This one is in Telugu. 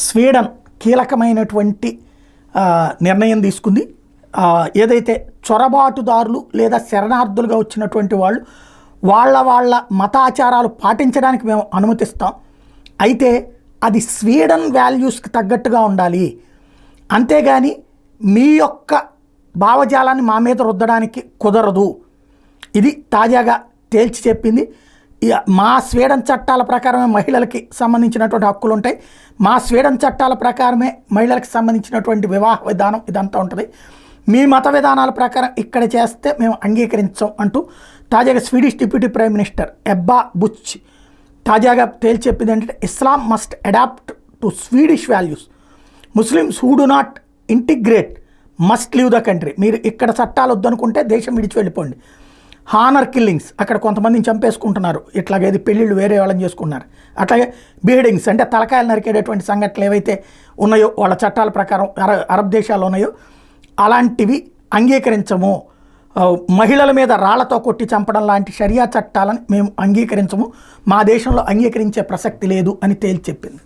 స్వీడన్ కీలకమైనటువంటి నిర్ణయం తీసుకుంది. ఏదైతే చొరబాటుదారులు లేదా శరణార్థులుగా వచ్చినటువంటి వాళ్ళు వాళ్ళ మతాచారాలు పాటించడానికి మేము అనుమతిస్తాం, అయితే అది స్వీడన్ వాల్యూస్కి తగ్గట్టుగా ఉండాలి, అంతేగాని మీ యొక్క భావజాలాన్ని మా మీద రుద్దడానికి కుదరదు. ఇది తాజాగా తేల్చి చెప్పింది. మా స్వీడన్ చట్టాల ప్రకారమే మహిళలకి సంబంధించినటువంటి హక్కులు ఉంటాయి, మా స్వీడన్ చట్టాల ప్రకారమే మహిళలకు సంబంధించినటువంటి వివాహ విధానం ఇదంతా ఉంటుంది, మీ మత విధానాల ప్రకారం ఇక్కడ చేస్తే మేము అంగీకరించాం అంటూ తాజాగా Swedish deputy prime minister Ebba Busch తాజాగా తేల్చి చెప్పింది ఏంటంటే, Islam must adapt to Swedish values, Muslims who do not integrate must leave the country. మీరు ఇక్కడ చట్టాలు వద్దనుకుంటే దేశం విడిచి వెళ్ళిపోండి. హానర్ కిల్లింగ్స్, అక్కడ కొంతమందిని చంపేసుకుంటున్నారు, ఇట్లాగేది పెళ్ళిళ్ళు వేరే వాళ్ళని చేసుకున్నారు. అట్లాగే బీహెడింగ్స్ అంటే తలకాయలు నరికేటటువంటి సంఘటనలు ఏవైతే ఉన్నాయో వాళ్ళ చట్టాల ప్రకారం అరబ్ దేశాల్లో ఉన్నాయో అలాంటివి అంగీకరించము. మహిళల మీద రాళ్లతో కొట్టి చంపడం లాంటి షరియా చట్టాలను మేము అంగీకరించము, మా దేశంలో అంగీకరించే ప్రసక్తి లేదు అని తేల్చి చెప్పింది.